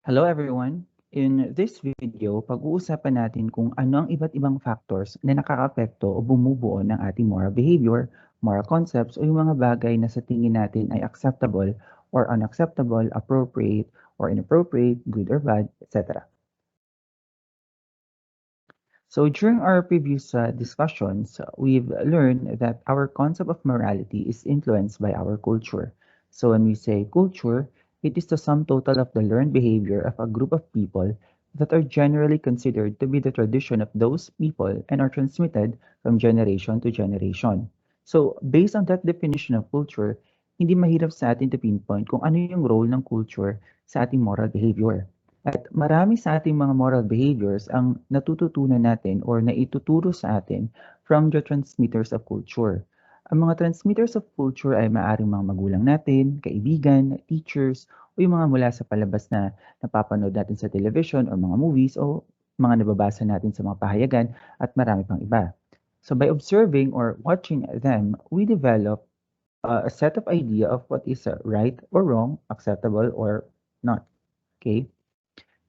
Hello everyone! In this video, pag-uusapan natin kung ano ang iba't ibang factors na nakakaapekto o bumubuo ng ating moral behavior, moral concepts, o yung mga bagay na sa tingin natin ay acceptable or unacceptable, appropriate or inappropriate, good or bad, etc. So during our previous discussions, we've learned that our concept of morality is influenced by our culture. So when we say culture, it is the sum total of the learned behavior of a group of people that are generally considered to be the tradition of those people and are transmitted from generation to generation. So based on that definition of culture, hindi mahirap sa atin to pinpoint kung ano yung role ng culture sa ating moral behavior. At marami sa ating mga moral behaviors ang natututunan natin or naituturo sa atin from the transmitters of culture. Ang mga transmitters of culture ay maaaring mga magulang natin, kaibigan, teachers, o yung mga mula sa palabas na napapanood natin sa television or mga movies o mga nababasa natin sa mga pahayagan at marami pang iba. So by observing or watching them, we develop a set of idea of what is right or wrong, acceptable or not. Okay?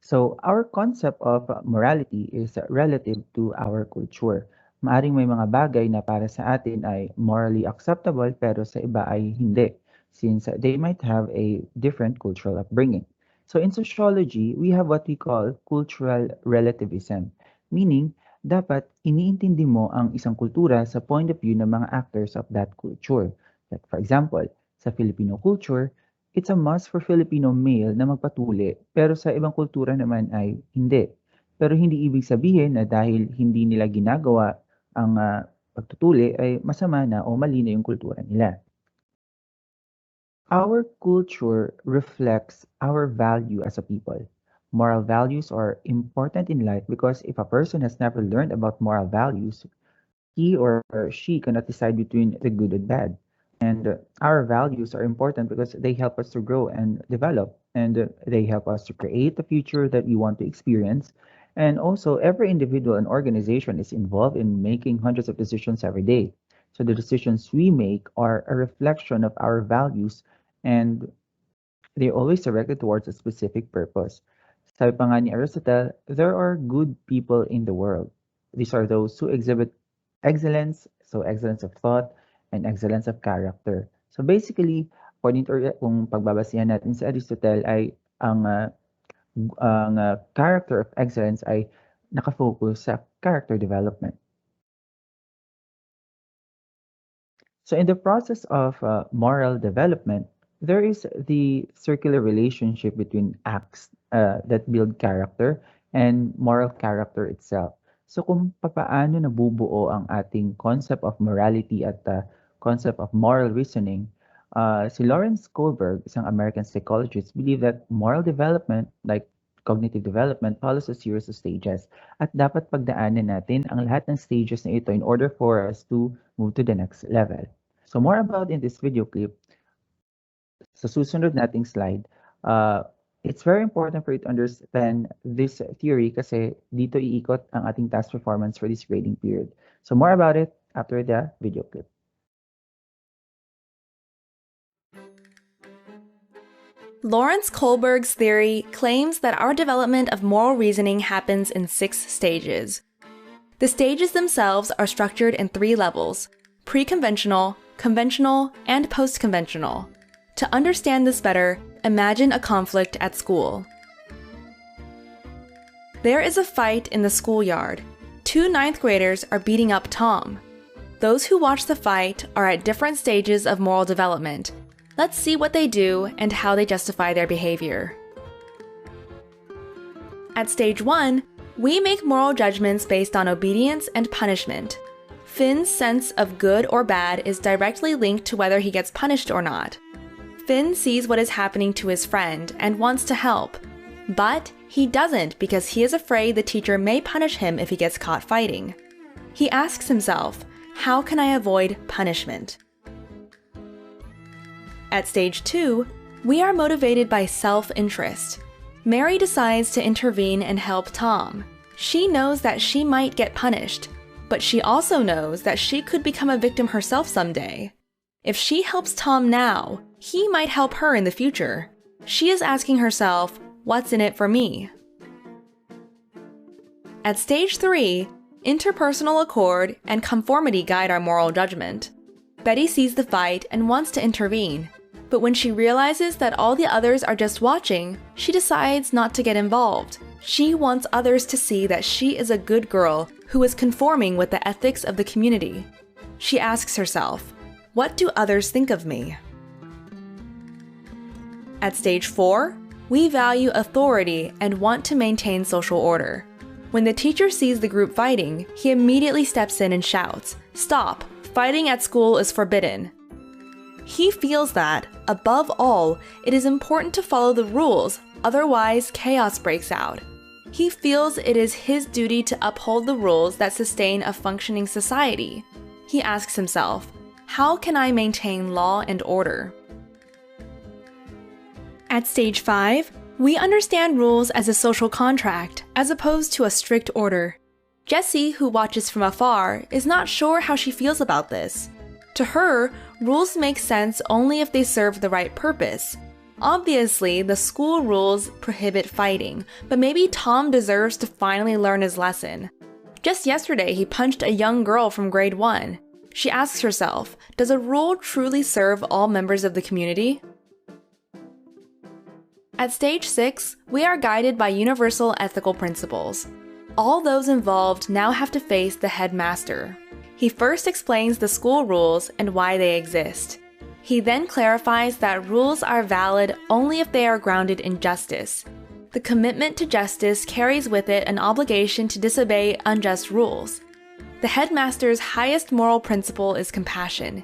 So, our concept of morality is relative to our culture. Maaring may mga bagay na para sa atin ay morally acceptable pero sa iba ay hindi, since they might have a different cultural upbringing. So, in sociology, we have what we call cultural relativism, meaning dapat iniintindi mo ang isang kultura sa point of view ng mga actors of that culture. Like for example, sa Filipino culture, it's a must for Filipino male na magpatuli, pero sa ibang kultura naman ay hindi. Pero hindi ibig sabihin na dahil hindi nila ginagawa ang pagtutuli ay masama na o mali na yung kultura nila. Our culture reflects our value as a people. Moral values are important in life because if a person has never learned about moral values, he or she cannot decide between the good and bad. And our values are important because they help us to grow and develop, and they help us to create the future that we want to experience. And also, every individual and organization is involved in making hundreds of decisions every day. So the decisions we make are a reflection of our values, and they're always directed towards a specific purpose. Sabi pa nga ni Aristotle, there are good people in the world. These are those who exhibit excellence, so excellence of thought, and excellence of character. So basically, according to kung pagbabasihan natin sa Aristotle ay ang character of excellence ay nakafocus sa character development. So in the process of moral development, there is the circular relationship between acts that build character and moral character itself. So kung papaano nabubuo ang ating concept of morality at concept of moral reasoning, si Lawrence Kohlberg, isang American psychologist, believe that moral development, like cognitive development, follows a series of stages. At dapat pagdaanan natin ang lahat ng stages na ito in order for us to move to the next level. So more about in this video clip, sa susunod nating slide, it's very important for you to understand this theory kasi dito iikot ang ating task performance for this grading period. So more about it after the video clip. Lawrence Kohlberg's theory claims that our development of moral reasoning happens in 6 stages. The stages themselves are structured in 3 levels: pre-conventional, conventional, and post-conventional. To understand this better, imagine a conflict at school. There is a fight in the schoolyard. 2 ninth graders are beating up Tom. Those who watch the fight are at different stages of moral development. Let's see what they do and how they justify their behavior. At stage 1, we make moral judgments based on obedience and punishment. Finn's sense of good or bad is directly linked to whether he gets punished or not. Finn sees what is happening to his friend and wants to help, but he doesn't because he is afraid the teacher may punish him if he gets caught fighting. He asks himself, how can I avoid punishment? At stage 2, we are motivated by self-interest. Mary decides to intervene and help Tom. She knows that she might get punished, but she also knows that she could become a victim herself someday. If she helps Tom now, he might help her in the future. She is asking herself, What's in it for me? At stage 3, interpersonal accord and conformity guide our moral judgment. Betty sees the fight and wants to intervene, but when she realizes that all the others are just watching, she decides not to get involved. She wants others to see that she is a good girl who is conforming with the ethics of the community. She asks herself, what do others think of me? At stage 4, we value authority and want to maintain social order. When the teacher sees the group fighting, he immediately steps in and shouts, "Stop! Fighting at school is forbidden." He feels that, above all, it is important to follow the rules, otherwise chaos breaks out. He feels it is his duty to uphold the rules that sustain a functioning society. He asks himself, how can I maintain law and order? At stage 5, we understand rules as a social contract, as opposed to a strict order. Jessie, who watches from afar, is not sure how she feels about this. To her, rules make sense only if they serve the right purpose. Obviously, the school rules prohibit fighting, but maybe Tom deserves to finally learn his lesson. Just yesterday, he punched a young girl from grade 1. She asks herself, does a rule truly serve all members of the community? At stage 6, we are guided by universal ethical principles. All those involved now have to face the headmaster. He first explains the school rules and why they exist. He then clarifies that rules are valid only if they are grounded in justice. The commitment to justice carries with it an obligation to disobey unjust rules. The headmaster's highest moral principle is compassion.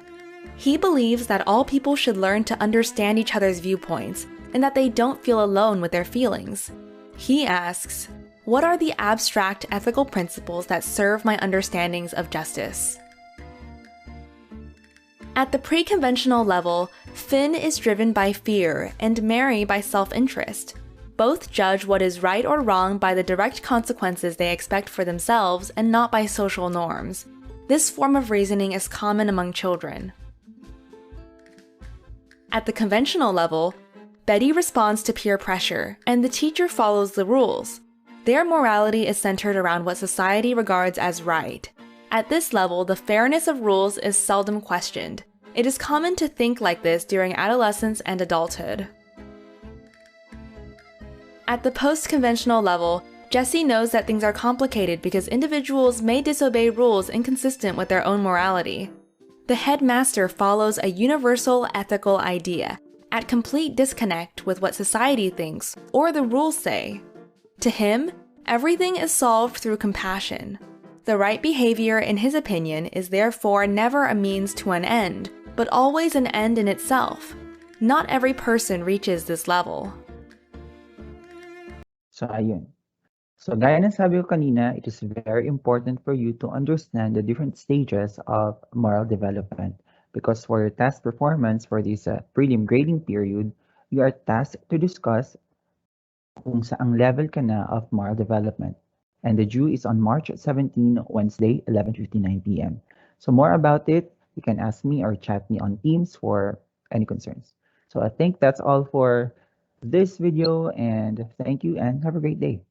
He believes that all people should learn to understand each other's viewpoints and that they don't feel alone with their feelings. He asks, what are the abstract ethical principles that serve my understandings of justice? At the pre-conventional level, Finn is driven by fear and Mary by self-interest. Both judge what is right or wrong by the direct consequences they expect for themselves and not by social norms. This form of reasoning is common among children. At the conventional level, Betty responds to peer pressure, and the teacher follows the rules. Their morality is centered around what society regards as right. At this level, the fairness of rules is seldom questioned. It is common to think like this during adolescence and adulthood. At the post-conventional level, Jessie knows that things are complicated because individuals may disobey rules inconsistent with their own morality. The headmaster follows a universal ethical idea, at complete disconnect with what society thinks or the rules say. To him, everything is solved through compassion. The right behavior, in his opinion, is therefore never a means to an end, but always an end in itself. Not every person reaches this level. So, ayun. So, gaya ng sabi ko kanina, it is very important for you to understand the different stages of moral development. Because for your test performance for this prelim grading period, you are tasked to discuss kung saang level ka na of moral development. And the due is on March 17, Wednesday, 11:59 p.m. So more about it, you can ask me or chat me on Teams for any concerns. So I think that's all for this video, and thank you and have a great day.